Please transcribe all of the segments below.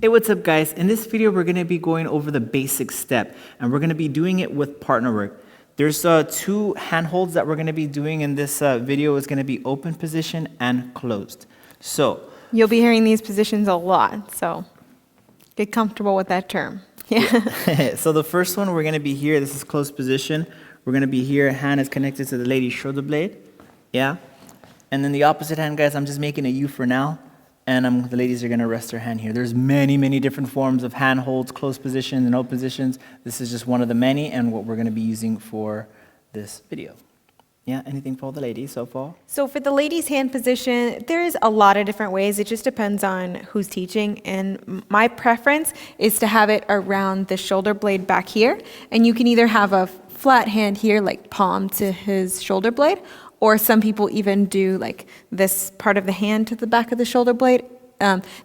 Hey, what's up guys? In this video, we're gonna be going over the basic step and we're gonna be doing it with partner work. There's two handholds that we're gonna be doing in this video. It's gonna be open position and closed. So you'll be hearing these positions a lot, so get comfortable with that term. Yeah. So the first one, we're gonna be here. This is closed position. We're gonna be here. Hand is connected to the lady's shoulder blade. Yeah. And then the opposite hand, guys, I'm just making a U for now. And the ladies are going to rest their hand here. There's many, many different forms of hand holds, closed positions, and open positions. This is just one of the many and what we're going to be using for this video. Yeah, anything for the ladies so far? So for the ladies' hand position, there's a lot of different ways. It just depends on who's teaching. And my preference is to have it around the shoulder blade back here. And you can either have a flat hand here, like palm to his shoulder blade, or some people even do like this part of the hand to the back of the shoulder blade.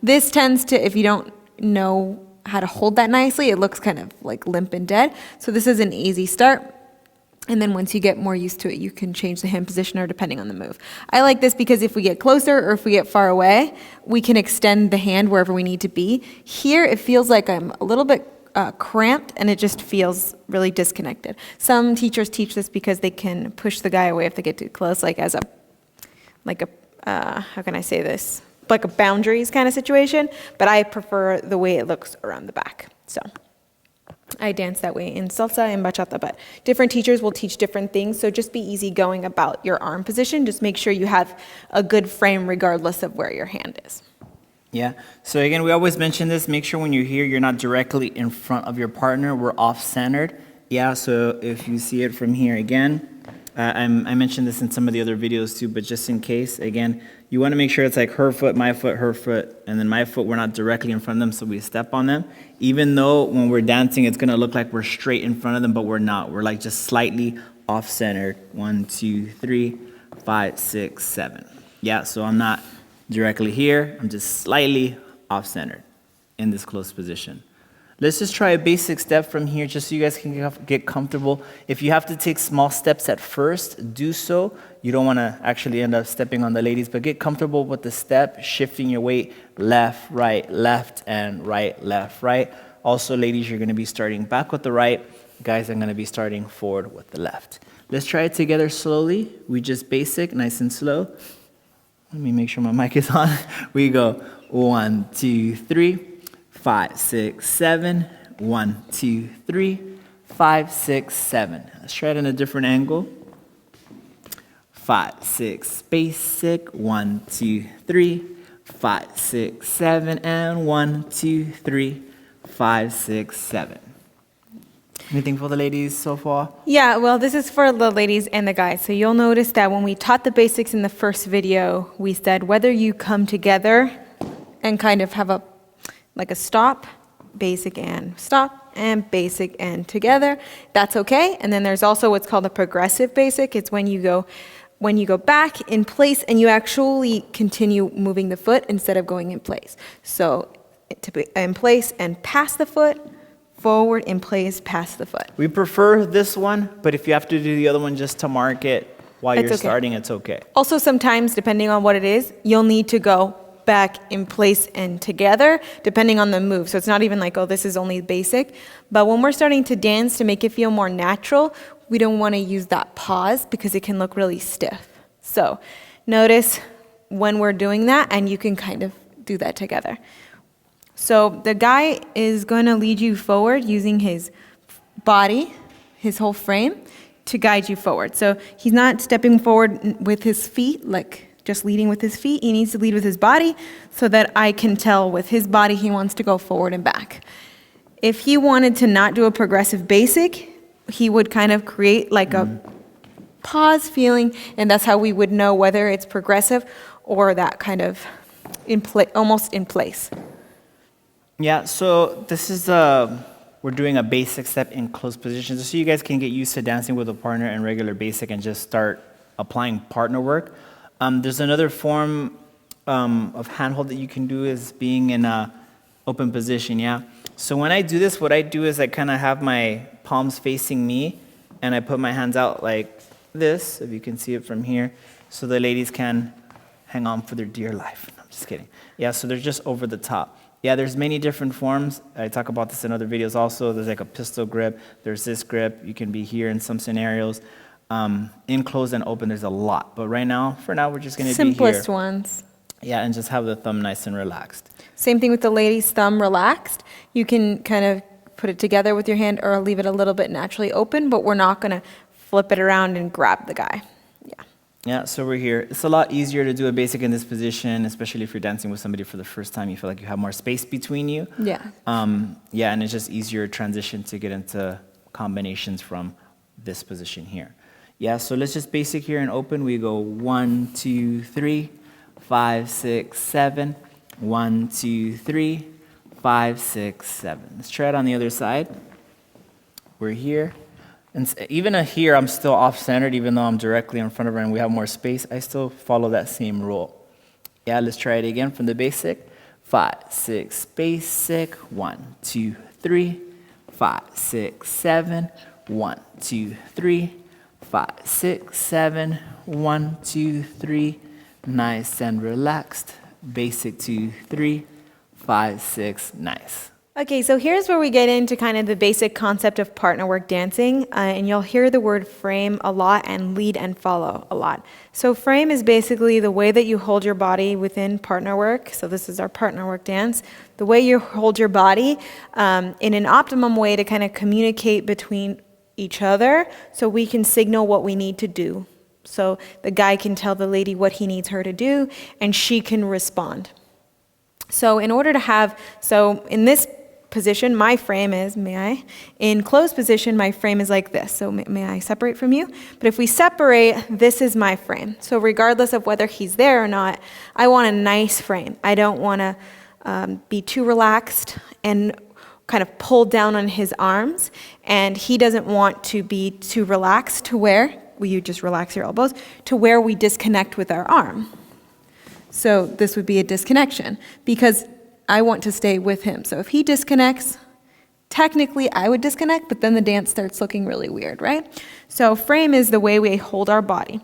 This tends to, if you don't know how to hold that nicely, it looks kind of like limp and dead. So this is an easy start. And then once you get more used to it, you can change the hand position or depending on the move. I like this because if we get closer or if we get far away, we can extend the hand wherever we need to be. Here, it feels like I'm a little bit cramped and it just feels really disconnected. Some teachers teach this because they can push the guy away if they get too close, like as how can I say this? Like a boundaries kind of situation, but I prefer the way it looks around the back. So I dance that way in salsa and bachata, but different teachers will teach different things. So just be easy going about your arm position. Just make sure you have a good frame regardless of where your hand is. Yeah, so again, we always mention this. Make sure when you're here, you're not directly in front of your partner. We're off-centered. Yeah, so if you see it from here again, I mentioned this in some of the other videos too, but just in case, again, you want to make sure it's like her foot, her foot, and then my foot, we're not directly in front of them, so we step on them. Even though when we're dancing, it's going to look like we're straight in front of them, but we're not. We're like just slightly off-centered. 1, 2, 3, 5, 6, 7. Yeah, so I'm not directly here, I'm just slightly off-centered in this closed position. Let's just try a basic step from here just so you guys can get comfortable. If you have to take small steps at first, do so. You don't want to actually end up stepping on the ladies, but get comfortable with the step, shifting your weight left, and right, left, right. Also, ladies, you're going to be starting back with the right. Guys, I'm going to be starting forward with the left. Let's try it together slowly. We just basic, nice and slow. Let me make sure my mic is on. We go 1, 2, 3, 5, 6, 7. 1, 2, 3, 5, 6, 7. Let's try it in a different angle. 5, 6, basic. 1, 2, 3, 5, 6, 7. And 1, 2, 3, 5, 6, 7. Anything for the ladies so far? Yeah, well, this is for the ladies and the guys. So you'll notice that when we taught the basics in the first video, we said whether you come together and kind of have a stop, basic and stop, and basic and together, that's okay. And then there's also what's called a progressive basic. It's when you go back in place and you actually continue moving the foot instead of going in place. So to be in place and past the foot, forward, in place, past the foot. We prefer this one, but if you have to do the other one just to mark it while you're starting, it's okay. Also, sometimes, depending on what it is, you'll need to go back in place and together, depending on the move. So it's not even like, oh, this is only basic. But when we're starting to dance to make it feel more natural, we don't want to use that pause because it can look really stiff. So notice when we're doing that, and you can kind of do that together. So the guy is going to lead you forward using his body, his whole frame, to guide you forward. So he's not stepping forward with his feet, like just leading with his feet. He needs to lead with his body so that I can tell with his body he wants to go forward and back. If he wanted to not do a progressive basic, he would kind of create like a pause feeling, and that's how we would know whether it's progressive or that kind of almost in place. Yeah, so this is we're doing a basic step in closed positions so you guys can get used to dancing with a partner and regular basic and just start applying partner work. There's another form of handhold that you can do is being in a open position, yeah? So when I do this, what I do is I kind of have my palms facing me and I put my hands out like this, if you can see it from here, so the ladies can hang on for their dear life. No, I'm just kidding. Yeah, so they're just over the top. Yeah, there's many different forms. I talk about this in other videos also. There's like a pistol grip. There's this grip. You can be here in some scenarios. In closed and open, there's a lot. But right now, for now, we're just going to be here. Simplest ones. Yeah, and just have the thumb nice and relaxed. Same thing with the lady's thumb relaxed. You can kind of put it together with your hand or leave it a little bit naturally open, but we're not going to flip it around and grab the guy. Yeah. Yeah, so we're here. It's a lot easier to do a basic in this position, especially if you're dancing with somebody for the first time. You feel like you have more space between you. Yeah. Yeah, and it's just easier transition to get into combinations from this position here. Yeah, so let's just basic here and open. We go 1, 2, 3, 5, 6, 7. 1, 2, 3, 5, 6, 7. Let's try it on the other side. We're here. And even here, I'm still off-centered, even though I'm directly in front of her and we have more space. I still follow that same rule. Yeah, let's try it again from the basic. 5, 6, basic. 1, 2, 3, 5, 6, 7. 1, 2, 3, 5, 6, 7. 1, 2, 3. Nice and relaxed. Basic 2, 3, 5, 6. Nice. Okay, so here's where we get into kind of the basic concept of partner work dancing, and you'll hear the word frame a lot and lead and follow a lot. So frame is basically the way that you hold your body within partner work. So this is our partner work dance. The way you hold your body in an optimum way to kind of communicate between each other so we can signal what we need to do. So the guy can tell the lady what he needs her to do, and she can respond. So in order to have, so in this position, my frame is, may I? In closed position, my frame is like this. So may I separate from you? But if we separate, this is my frame. So regardless of whether he's there or not, I want a nice frame. I don't want to be too relaxed and kind of pull down on his arms. And he doesn't want to be too relaxed to where, you just relax your elbows, to where we disconnect with our arm. So this would be a disconnection because I want to stay with him. So if he disconnects, technically I would disconnect, but then the dance starts looking really weird, right? So frame is the way we hold our body.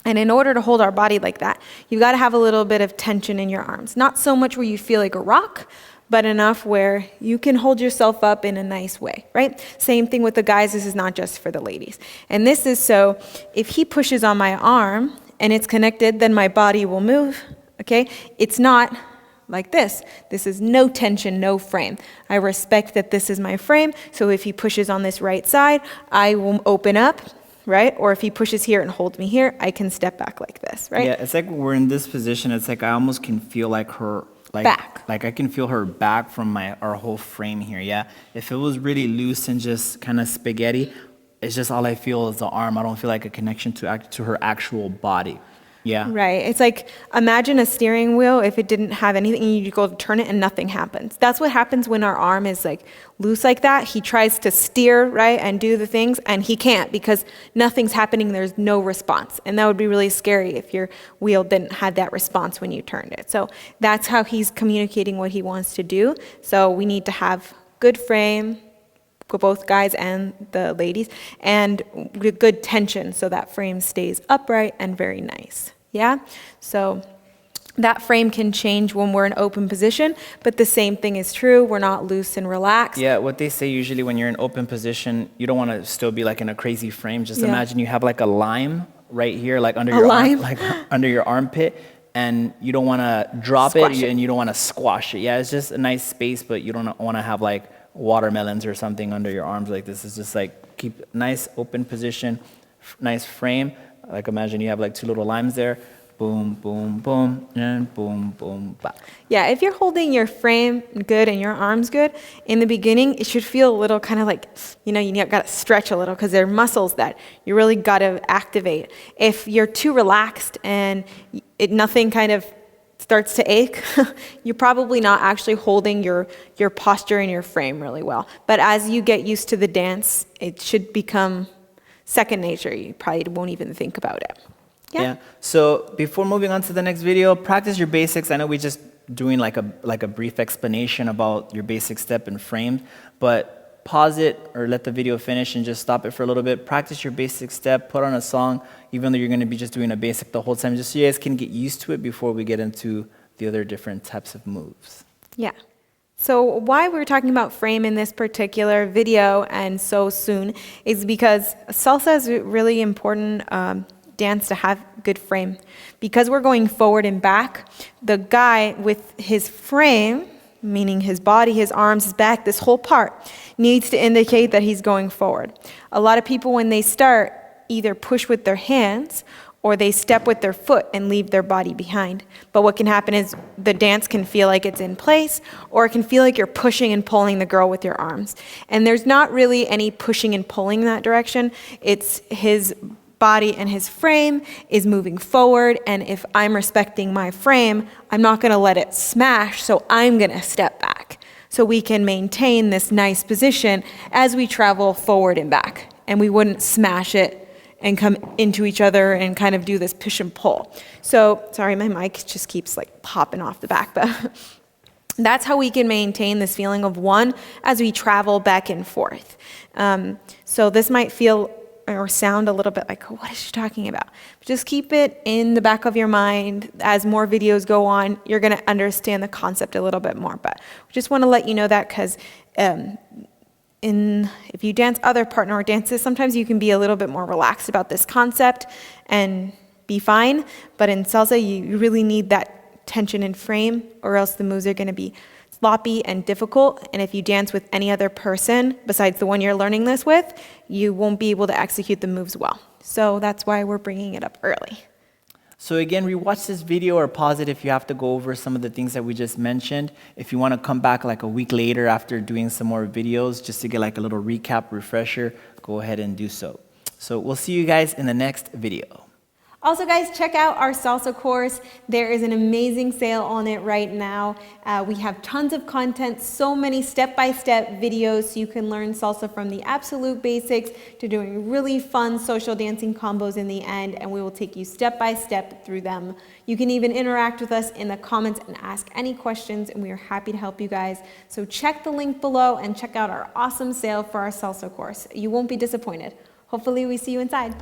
And in order to hold our body like that, you've got to have a little bit of tension in your arms. Not so much where you feel like a rock, but enough where you can hold yourself up in a nice way, right? Same thing with the guys. This is not just for the ladies. And this is so if he pushes on my arm and it's connected, then my body will move, okay? It's not like this. This is no tension, no frame. I respect that this is my frame, so if he pushes on this right side, I will open up, right? Or if he pushes here and holds me here, I can step back like this, right? Yeah, it's like we're in this position. It's like I almost can feel like her back. Like I can feel her back from our whole frame here. Yeah. If it was really loose and just kind of spaghetti, it's just all I feel is the arm. I don't feel like a connection to her actual body. Yeah. Right. It's like, imagine a steering wheel if it didn't have anything, and you go to turn it and nothing happens. That's what happens when our arm is like loose like that. He tries to steer, right, and do the things, and he can't because nothing's happening. There's no response. And that would be really scary if your wheel didn't have that response when you turned it. So that's how he's communicating what he wants to do. So we need to have good frame, both guys and the ladies, and good tension so that frame stays upright and very nice. Yeah? So that frame can change when we're in open position, but the same thing is true. We're not loose and relaxed. Yeah, what they say usually when you're in open position, you don't want to still be like in a crazy frame. Just Yeah. imagine you have like a lime right here, like under your arm, like under your armpit, and you don't want to drop Squash it. and you don't want to squash it. Yeah, it's just a nice space, but you don't want to have like watermelons or something under your arms like this. It's just like keep nice open position, nice frame. Like imagine you have like two little limes there. Boom, boom, boom, and boom, boom, bop. Yeah, if you're holding your frame good and your arms good, in the beginning, it should feel a little kind of like, you got to stretch a little because there are muscles that you really got to activate. If you're too relaxed and nothing kind of starts to ache, you're probably not actually holding your posture and your frame really well. But as you get used to the dance, it should become second nature. You probably won't even think about it. Yeah. So before moving on to the next video, practice your basics. I know we just doing like a brief explanation about your basic step and frame, but pause it or let the video finish and just stop it for a little bit. Practice your basic step, put on a song, even though you're going to be just doing a basic the whole time, just so you guys can get used to it before we get into the other different types of moves. Yeah. So why we're talking about frame in this particular video and so soon is because salsa is a really important dance to have good frame. Because we're going forward and back, the guy with his frame, meaning his body, his arms, his back, this whole part, needs to indicate that he's going forward. A lot of people, when they start, either push with their hands or they step with their foot and leave their body behind. But what can happen is the dance can feel like it's in place, or it can feel like you're pushing and pulling the girl with your arms. And there's not really any pushing and pulling in that direction. It's his body and his frame is moving forward, and if I'm respecting my frame, I'm not gonna let it smash, so I'm gonna step back. So we can maintain this nice position as we travel forward and back, and we wouldn't smash it and come into each other and kind of do this push and pull. So, sorry, my mic just keeps like popping off the back, but that's how we can maintain this feeling of one as we travel back and forth. So this might feel or sound a little bit like, what is she talking about? But just keep it in the back of your mind. As more videos go on, you're gonna understand the concept a little bit more. But we just wanna let you know that because if you dance other partner dances, sometimes you can be a little bit more relaxed about this concept and be fine. But in salsa, you really need that tension and frame, or else the moves are going to be sloppy and difficult. And if you dance with any other person besides the one you're learning this with, you won't be able to execute the moves well. So that's why we're bringing it up early. So again, rewatch this video or pause it if you have to go over some of the things that we just mentioned. If you want to come back like a week later after doing some more videos just to get like a little recap, refresher, go ahead and do so. So we'll see you guys in the next video. Also, guys, check out our salsa course. There is an amazing sale on it right now. We have tons of content, so many step-by-step videos so you can learn salsa from the absolute basics to doing really fun social dancing combos in the end, and we will take you step-by-step through them. You can even interact with us in the comments and ask any questions, and we are happy to help you guys. So check the link below and check out our awesome sale for our salsa course. You won't be disappointed. Hopefully we see you inside.